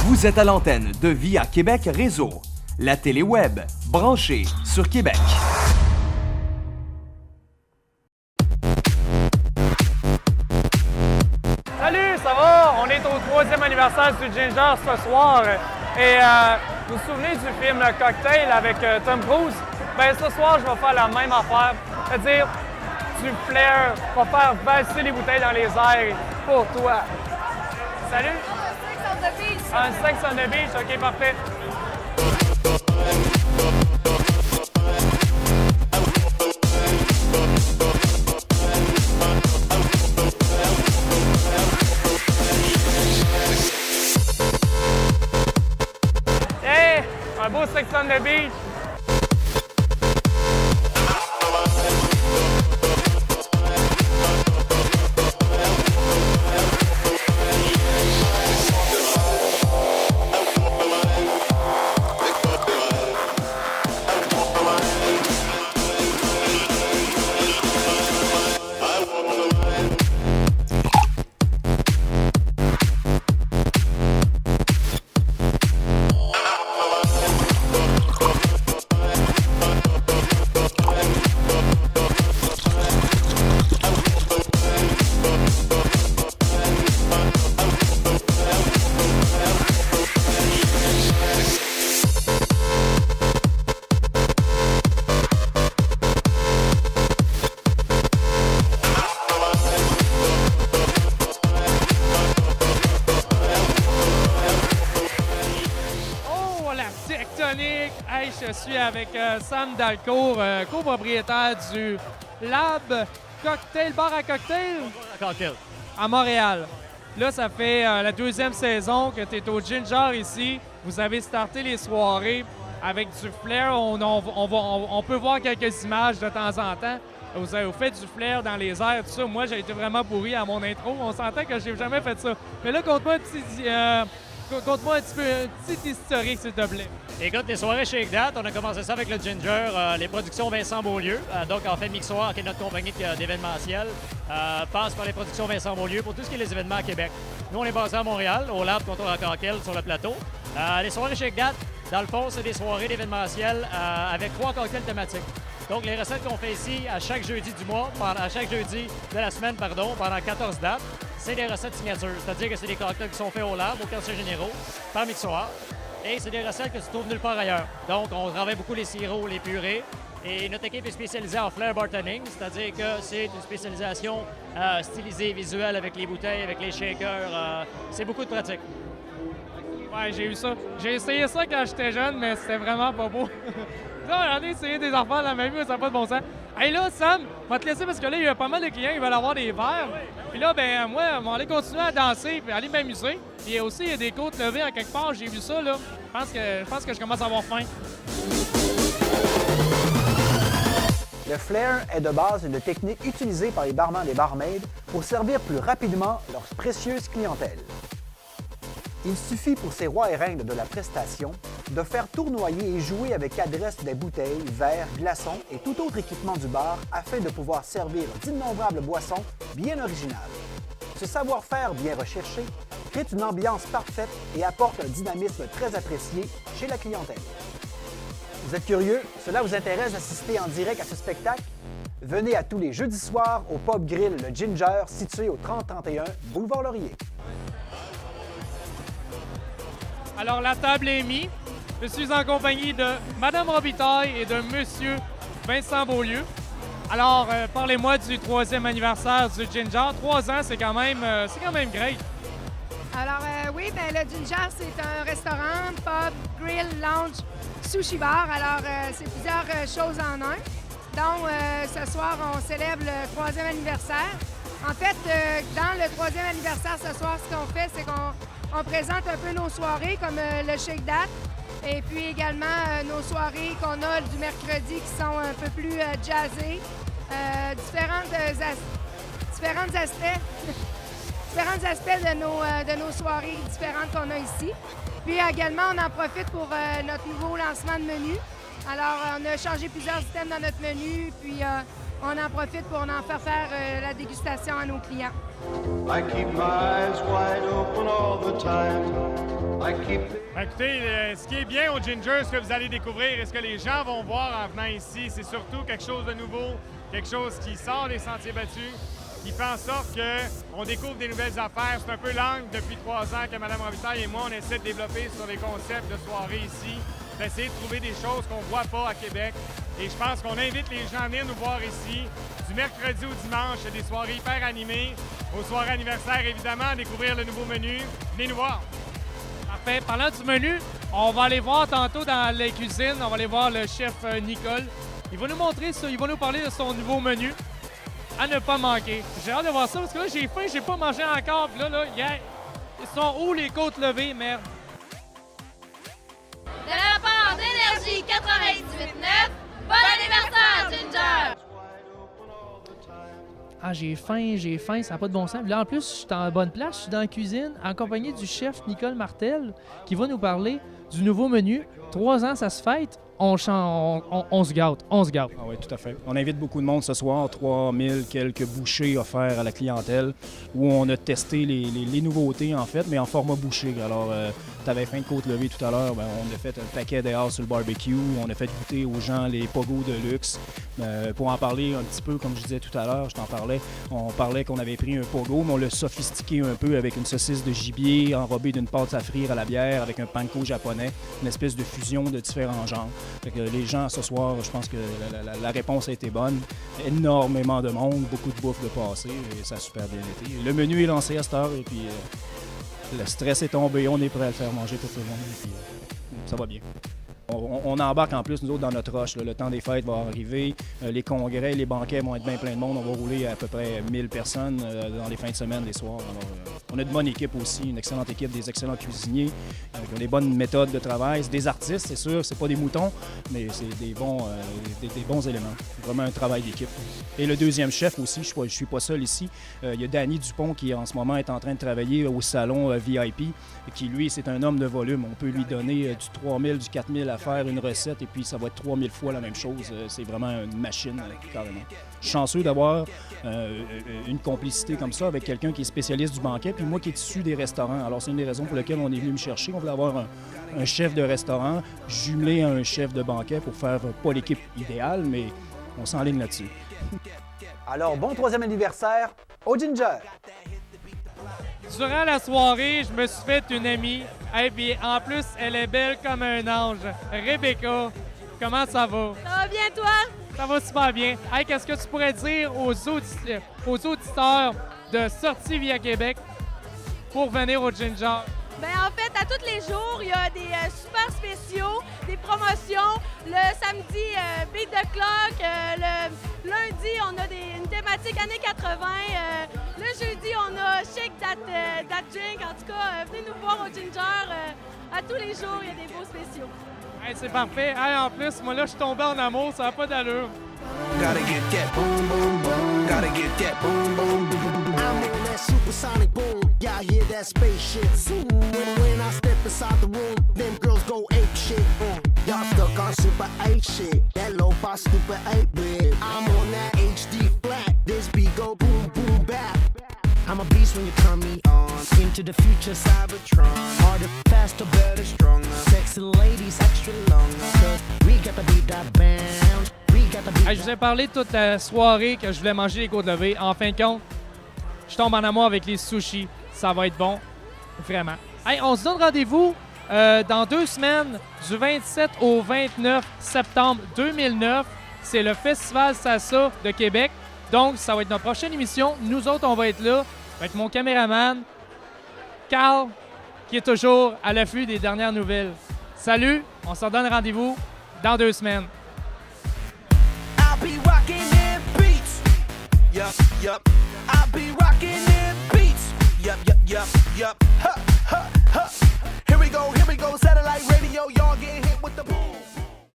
Vous êtes à l'antenne de Via Québec Réseau, la télé web branchée sur Québec. Salut, ça va? On est au 3e anniversaire du Ginger ce soir. Et vous vous souvenez du film Cocktail avec Tom Cruise? Bien, ce soir, je vais faire la même affaire. C'est-à-dire du flair, je vais faire valser les bouteilles dans les airs pour toi. Salut? Un Sex on the Beach, ok, parfait. Hey, un beau Sex on the Beach. Hey, je suis avec Sam Dalcourt, copropriétaire du Lab Cocktail, bar à cocktail à Montréal. Là, ça fait la 2e saison que tu es au Ginger ici. Vous avez starté les soirées avec du flair. On peut voir quelques images de temps en temps. Vous avez fait du flair dans les airs, tout ça. Moi, j'ai été vraiment pourri à mon intro. On s'entend que j'ai jamais fait ça. Mais là, conte-moi un petit peu, un petit historique, s'il te plaît. Écoute, les soirées Shake That, on a commencé ça avec le Ginger, les productions Vincent Beaulieu. Donc, en fait, Mixoir, qui est notre compagnie d'événementiel, passe par les productions Vincent Beaulieu pour tout ce qui est les événements à Québec. Nous, on est basé à Montréal, au Lab Comptoir à Cancel, sur le plateau. Les soirées Shake That, dans le fond, c'est des soirées d'événementiel avec 3 cocktails thématiques. Donc, les recettes qu'on fait ici à chaque jeudi du mois, à chaque jeudi de la semaine, pendant 14 dates, c'est des recettes signatures. C'est-à-dire que c'est des cocktails qui sont faits au Lab, au quartier généraux, par Mixoir. Et c'est des recettes que tu trouves nulle part ailleurs. Donc, on travaille beaucoup les sirops, les purées. Et notre équipe est spécialisée en flair bartending, c'est-à-dire que c'est une spécialisation stylisée, visuelle, avec les bouteilles, avec les shakers. C'est beaucoup de pratique. Ouais, j'ai eu ça. J'ai essayé ça quand j'étais jeune, mais c'était vraiment pas beau. Là, j'en ai essayé des affaires dans ma vie, mais ça n'a pas de bon sens. Hey là, Sam, je vais te laisser parce que là, il y a pas mal de clients qui veulent avoir des verres. Puis là, ben moi, on va aller continuer à danser et aller m'amuser. Puis aussi, il y a des côtes levées à quelque part. J'ai vu ça, là. Je pense que je commence à avoir faim. Le flair est de base une technique utilisée par les barman et barmaids pour servir plus rapidement leur précieuse clientèle. Il suffit pour ces rois et reines de la prestation de faire tournoyer et jouer avec adresse des bouteilles, verres, glaçons et tout autre équipement du bar afin de pouvoir servir d'innombrables boissons bien originales. Ce savoir-faire bien recherché crée une ambiance parfaite et apporte un dynamisme très apprécié chez la clientèle. Vous êtes curieux? Cela vous intéresse d'assister en direct à ce spectacle? Venez à tous les jeudis soirs au Pub Grill Le Ginger situé au 3031 Boulevard Laurier. Alors, la table est mise. Je suis en compagnie de Mme Robitaille et de Monsieur Vincent Beaulieu. Alors, parlez-moi du 3e anniversaire du Ginger. 3 ans, c'est quand même great. Alors, oui, ben, le Ginger, c'est un restaurant, pub, grill, lounge, sushi bar. Alors, c'est plusieurs choses en un. Donc, ce soir, on célèbre le 3e anniversaire. En fait, dans le 3e anniversaire, ce soir, ce qu'on fait, c'est qu'on présente un peu nos soirées, comme le Shake That, et puis également nos soirées qu'on a du mercredi qui sont un peu plus jazzées, différents aspects de nos soirées différentes qu'on a ici. Puis également, on en profite pour notre nouveau lancement de menu. Alors, on a changé plusieurs systèmes dans notre menu, puis on en profite pour en faire la dégustation à nos clients. I keep my eyes wide open all the time. Écoutez, ce qui est bien au Ginger, ce que vous allez découvrir et ce que les gens vont voir en venant ici, c'est surtout quelque chose de nouveau, quelque chose qui sort des sentiers battus, qui fait en sorte qu'on découvre des nouvelles affaires. C'est un peu l'angle depuis 3 ans que Mme Robitaille et moi, on essaie de développer sur les concepts de soirée ici, d'essayer de trouver des choses qu'on ne voit pas à Québec. Et je pense qu'on invite les gens à venir nous voir ici, du mercredi au dimanche, il y a des soirées hyper animées, aux soirées anniversaires évidemment, découvrir le nouveau menu. Venez nous voir! Parfait. Parlant du menu, on va aller voir tantôt dans les cuisines, on va aller voir le chef Nicole. Il va nous montrer ça, il va nous parler de son nouveau menu à ne pas manquer. J'ai hâte de voir ça parce que là, j'ai faim, j'ai pas mangé encore. Puis là, ils sont où les côtes levées, merde? De la part d'Énergie 98.9, bon anniversaire, Ginger! Ah, j'ai faim, ça n'a pas de bon sens. Là, en plus, je suis en bonne place, je suis dans la cuisine, accompagné du chef Nicole Martel, qui va nous parler du nouveau menu. 3 ans, ça se fête. On se gâte. Ah oui, tout à fait. On invite beaucoup de monde ce soir, 3000 quelques bouchées offerts à la clientèle, où on a testé les nouveautés, en fait, mais en format bouchée. Alors, tu avais faim de côte levée tout à l'heure, on a fait un paquet dehors sur le barbecue, on a fait goûter aux gens les pogos de luxe. Pour en parler un petit peu, comme je disais tout à l'heure, on parlait qu'on avait pris un pogo, mais on l'a sophistiqué un peu avec une saucisse de gibier enrobée d'une pâte à frire à la bière, avec un panko japonais, une espèce de fusion de différents genres. Fait que les gens, ce soir, je pense que la réponse a été bonne. Énormément de monde, beaucoup de bouffe de passé, et ça a super bien été. Le menu est lancé à cette heure, et puis le stress est tombé, on est prêt à le faire manger pour tout le monde, et puis ça va bien. On embarque en plus, nous autres, dans notre rush. Le temps des fêtes va arriver. Les congrès, les banquets vont être bien plein de monde. On va rouler à peu près 1000 personnes dans les fins de semaine, les soirs. Alors, on a une bonne équipe aussi, une excellente équipe, des excellents cuisiniers, qui ont des bonnes méthodes de travail. C'est des artistes, c'est sûr, c'est pas des moutons, mais c'est des bons éléments. Vraiment un travail d'équipe. Et le deuxième chef aussi, je suis pas seul ici. Il y a Danny Dupont qui, en ce moment, est en train de travailler au salon VIP, qui, lui, c'est un homme de volume. On peut lui donner du 3000, du 4000 à faire une recette et puis ça va être 3000 fois la même chose. C'est vraiment une machine, carrément. Je suis chanceux d'avoir une complicité comme ça avec quelqu'un qui est spécialiste du banquet puis moi qui est issu des restaurants. Alors c'est une des raisons pour lesquelles on est venu me chercher. On voulait avoir un chef de restaurant jumelé à un chef de banquet pour faire pas l'équipe idéale, mais on s'enligne là-dessus. Alors, bon 3e anniversaire au Ginger! Durant la soirée, je me suis fait une amie. Et puis en plus, elle est belle comme un ange. Rebecca, comment ça va? Ça va bien, toi? Ça va super bien. Hey, qu'est-ce que tu pourrais dire aux auditeurs de Sortie via Québec pour venir au Ginger? Bien, en fait, à tous les jours, il y a des super spéciaux, des promotions. Le samedi, Beat the Clock. Le lundi, on a une thématique années 80. Le jeudi, on a Shake That Drink. En tout cas, venez nous voir au Ginger. À tous les jours, il y a des beaux spéciaux. Hey, c'est parfait. Hey, en plus, moi là, je suis tombé en amour. Ça n'a pas d'allure. Gotta get that boom, boom, boom. Gotta get that boom, boom, boom. I'm on that supersonic boom. Y'all hear that spaceship zoom. When I step inside the room, them girls go ape shit. Y'all stuck on super 8 shit. That low-fi stupid 8-bit. I'm on that HD flat. This beat go boom, boom, back. I'm a beast when you turn me on. Into the future, Cybertron. Harder, faster, better, stronger. Sexy ladies, extra longer. Cause we got to beat that bound. Hey, je vous ai parlé toute la soirée que je voulais manger les côtes levées. En fin de compte, je tombe en amour avec les sushis. Ça va être bon. Vraiment. Hey, on se donne rendez-vous dans 2 semaines, du 27 au 29 septembre 2009. C'est le Festival Salsa de Québec. Donc, ça va être notre prochaine émission. Nous autres, on va être là avec mon caméraman, Carl, qui est toujours à l'affût des dernières nouvelles. Salut, on se donne rendez-vous dans 2 semaines. I'll be rocking them beats. Yup, yup. I'll be rocking them beats. Yup, yup, yup, yup. Huh.